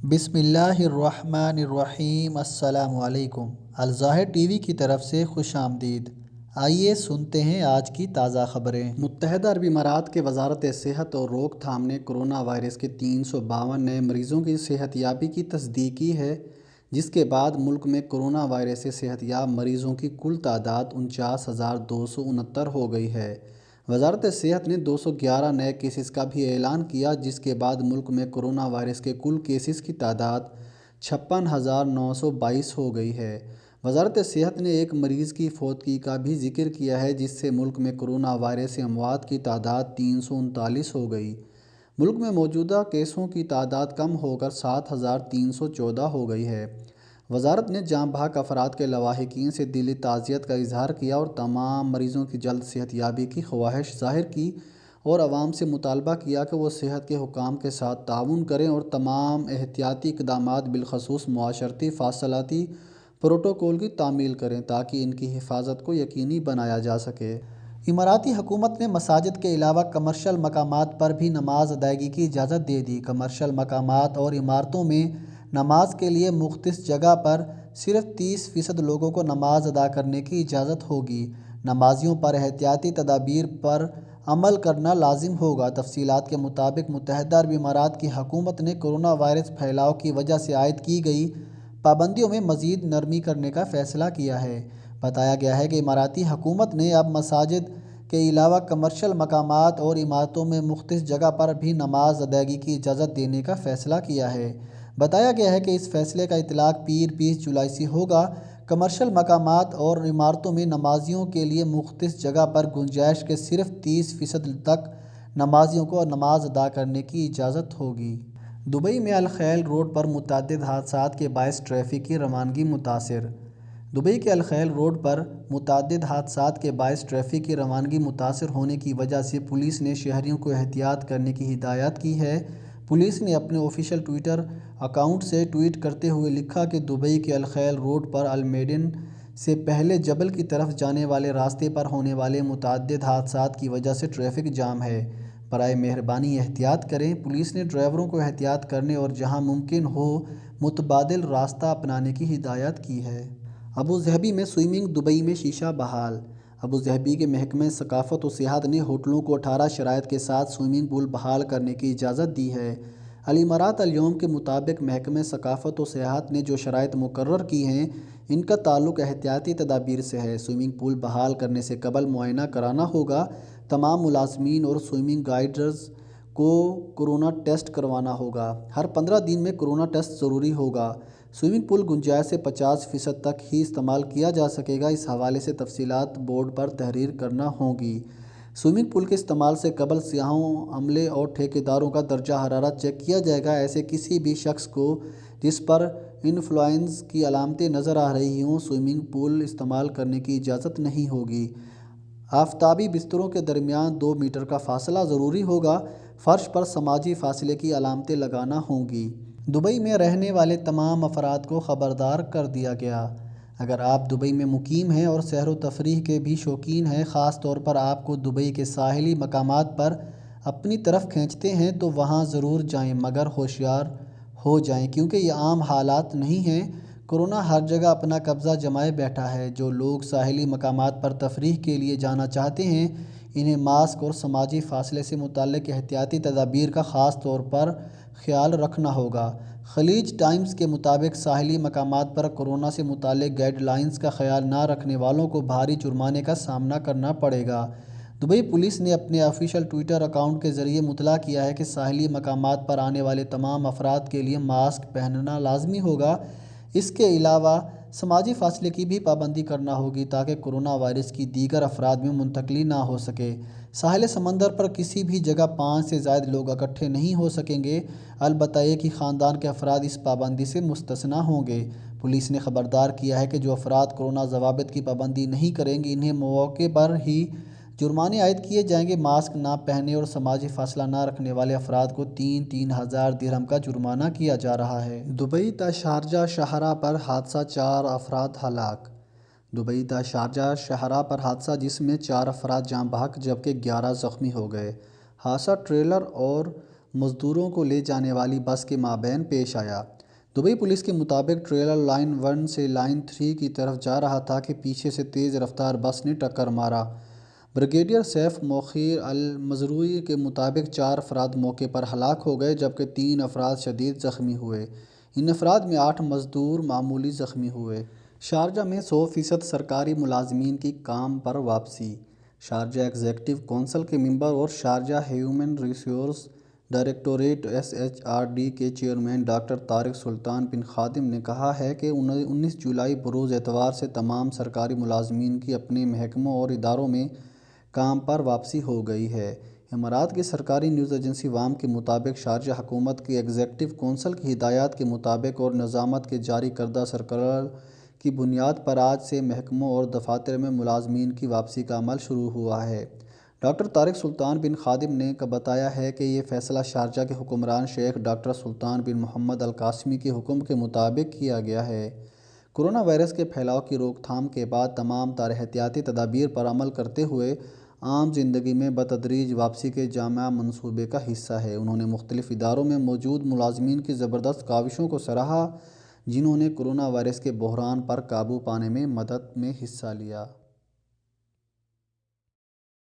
बिस्मिल्लाहिर्रहमानिर्रहीम। अस्सलामु अलैकुम। ज़ाहिर टीवी की तरफ से खुश आमदीद। आइए सुनते हैं आज की ताज़ा खबरें। मुत्तहदा अरब इमारात के वज़ारत सेहत और रोकथाम ने कोरोना वायरस के 352 नए मरीज़ों की सेहतयाबी की तस्दीक की है, जिसके बाद मुल्क में कोरोना वायरस से सेहतयाब मरीज़ों की कुल तादाद 49,269 हो गई है। वज़ारत सेहत ने 211 नए केसेस का भी ऐलान किया, जिसके बाद मुल्क में कोरोना वायरस के कुल केसेस की तादाद 56,922 हो गई है। वज़ारत सेहत ने एक मरीज़ की फौतगी का भी जिक्र किया है, जिससे मुल्क में कोरोना वायरस से अमवात की तादाद 339 हो गई। मुल्क में मौजूदा केसों की तादाद कम होकर 7,314 हो गई है। वज़ारत ने जाँ बहक अफराद के लवाहिकीन से दिली ताज़ियत का इजहार किया और तमाम मरीज़ों की जल्द सेहतयाबी की ख्वाहिश ज़ाहिर की और आवाम से मुतालबा किया कि वो सेहत के हुकाम के साथ ताउन करें और तमाम एहतियाती इक़दामात बिलखसूस मुआशरती फासलाती प्रोटोकॉल की तामील करें ताकि इनकी हिफाजत को यकीनी बनाया जा सके। इमाराती हुकूमत ने मसाजिद के अलावा कमर्शल मकामात पर भी नमाज अदायगी की इजाज़त दे दी। कमर्शल मकामात और इमारतों में नमाज के लिए मुख्तस जगह पर सिर्फ 30% लोगों को नमाज अदा करने की इजाज़त होगी। नमाजियों पर एहतियाती तदाबीर पर अमल करना लाजिम होगा। तफसीलात के मुताबिक मुत्तहदा अरब इमारात की हुकूमत ने कोरोना वायरस फैलाव की वजह से आयद की गई पाबंदियों में मज़ीद नरमी करने का फ़ैसला किया है। बताया गया है कि इमाराती हुकूमत ने अब मसाजिद के अलावा कमर्शल मकामात और इमारतों में मुख्तलिफ जगह पर भी नमाज अदायगी की इजाज़त देने का फ़ैसला किया है। बताया गया है कि इस फ़ैसले का इतलाक़ पीर 20 जुलाई से होगा। कमर्शल मकामात और इमारतों में नमाजियों के लिए मुख्तलिफ जगह पर गुंजाइश के सिर्फ 30% तक नमाजियों को नमाज अदा करने की इजाज़त होगी। दुबई में अल खैल रोड पर मुतअद्दिद हादसात के बायस ट्रैफ़िक की रवानगी मुतासिर। दुबई के अल खैल रोड पर मुतअद्दिद हादसात के बायस ट्रैफ़िक की रवानगी मुतासिर होने की वजह से पुलिस ने शहरियों को एहतियात करने की हिदायत की है। पुलिस ने अपने ऑफिशियल ट्विटर अकाउंट से ट्वीट करते हुए लिखा कि दुबई के अल खैल रोड पर अल मेडन से पहले जबल की तरफ जाने वाले रास्ते पर होने वाले मुतअद्दिद हादसात की वजह से ट्रैफ़िक जाम है। बराए मेहरबानी एहतियात करें। पुलिस ने ड्राइवरों को एहतियात करने और जहां मुमकिन हो मुतबादिल रास्ता अपनाने की हिदायत की है। अबू ज़हबी में स्विमिंग, दुबई में शीशा बहाल। अबू ज़हबी के महकमे सकाफ़त व सियाहत ने होटलों को 18 शराइत के साथ स्विमिंग पूल बहाल करने की इजाज़त दी है। अल इमारात अल यौम के मुताबिक महकमे सकाफ़त व सियाहत ने जो शराइत मुकर्रर की हैं, इनका ताल्लुक़ एहतियाती तदाबीर से है। स्विमिंग पूल बहाल करने से कबल मुआयना कराना होगा। तमाम मुलाज़मीन और स्विमिंग गाइडर्स को कोरोना टेस्ट करवाना होगा। हर 15 दिन में कोरोना टेस्ट ज़रूरी होगा। स्विमिंग पूल गुंजाइश से 50% तक ही इस्तेमाल किया जा सकेगा। इस हवाले से तफसीलात बोर्ड पर तहरीर करना होगी। स्विमिंग पूल के इस्तेमाल से कबल सियाहों, अमले और ठेकेदारों का दर्जा हरारत चेक किया जाएगा। ऐसे किसी भी शख्स को जिस पर इन्फ्लुएंजा की अलामतें नज़र आ रही हों, स्विमिंग पूल इस्तेमाल करने की इजाज़त नहीं होगी। आफताबी बिस्तरों के दरमियान 2 मीटर का फासला ज़रूरी होगा। फ़र्श पर समाजी फासले की अलामतें लगाना होंगी। दुबई में रहने वाले तमाम अफराद को ख़बरदार कर दिया गया। अगर आप दुबई में मुकीम हैं और सैर व तफरीह के भी शौकीन हैं, ख़ास तौर पर आपको दुबई के साहिली मकामात पर अपनी तरफ खींचते हैं, तो वहाँ ज़रूर जाएं, मगर होशियार हो जाएं क्योंकि ये आम हालात नहीं हैं। कोरोना हर जगह अपना कब्ज़ा जमाए बैठा है। जो लोग साहिली मकामात पर तफरीह के लिए जाना चाहते हैं, इन्हें मास्क और समाजी फासले से मुताल्लिक़ एहतियाती तदाबीर का ख़ास तौर पर ख्याल रखना होगा। खलीज टाइम्स के मुताबिक साहिली मकामात पर कोरोना से मुताल्लिक़ गाइडलाइंस का ख्याल ना रखने वालों को भारी जुर्माने का सामना करना पड़ेगा। दुबई पुलिस ने अपने ऑफिशियल ट्विटर अकाउंट के ज़रिए मुतला किया है कि साहिली मकामात पर आने वाले तमाम अफराद के लिए मास्क पहनना लाजमी होगा। इसके अलावा समाजी फासले की भी पाबंदी करना होगी ताकि कोरोना वायरस की दीगर अफराद में मुंतकली ना हो सके। साहिल समंदर पर किसी भी जगह 5 से ज़ायद लोग इकट्ठे नहीं हो सकेंगे। अलबत्ता एक ही ख़ानदान के अफराद इस पाबंदी से मुस्तस्ना होंगे। पुलिस ने ख़बरदार किया है कि जो अफराद कोरोना ज़वाबित की पाबंदी नहीं करेंगे, इन्हें मौके पर ही जुर्माने आयद किए जाएंगे। मास्क ना पहने और समाजी फासला ना रखने वाले अफराद को 3-3 हज़ार दिरहम का जुर्माना किया जा रहा है। दुबई ता शारजा शाहराह पर हादसा, 4 अफराद हलाक। दुबई ता शारजा शाहराह पर हादसा जिसमें 4 अफराद जाँ बहक जबकि 11 ज़ख्मी हो गए। हादसा ट्रेलर और मज़दूरों को ले जाने वाली बस के माबैन पेश आया। دبئی پولیس کے مطابق ٹریلر لائن 1 سے لائن 3 کی طرف جا رہا تھا کہ پیچھے سے تیز رفتار بس نے ٹکر مارا۔ بریگیڈیئر سیف مؤخر المزروعی کے مطابق 4 افراد موقع پر ہلاک ہو گئے جبکہ 3 افراد شدید زخمی ہوئے۔ ان افراد میں 8 مزدور معمولی زخمی ہوئے۔ شارجہ میں 100% سرکاری ملازمین کی کام پر واپسی۔ شارجہ ایگزیکٹو کونسل کے ممبر اور Sharjah human resource directorate SHRD کے چیئرمین ڈاکٹر طارق سلطان بن خادم نے کہا ہے کہ 19 جولائی بروز اتوار سے تمام سرکاری ملازمین کی اپنے محکموں اور اداروں میں کام پر واپسی ہو گئی ہے۔ امارات کی سرکاری نیوز ایجنسی وام کے مطابق شارجہ حکومت کی ایگزیکٹو کونسل کی ہدایات کے مطابق اور نظامت کے جاری کردہ سرکلر کی بنیاد پر آج سے محکموں اور دفاتر میں ملازمین کی واپسی کا عمل شروع ہوا ہے۔ ڈاکٹر طارق سلطان بن خادم نے بتایا ہے کہ یہ فیصلہ شارجہ کے حکمران شیخ ڈاکٹر سلطان بن محمد القاسمی کے حکم کے مطابق کیا گیا ہے۔ کورونا وائرس کے پھیلاؤ کی روک تھام کے بعد تمام احتیاطی تدابیر پر عمل کرتے ہوئے عام زندگی میں بتدریج واپسی کے جامع منصوبے کا حصہ ہے۔ انہوں نے مختلف اداروں میں موجود ملازمین کی زبردست کاوشوں کو سراہا جنہوں نے کورونا وائرس کے بحران پر قابو پانے میں مدد میں حصہ لیا۔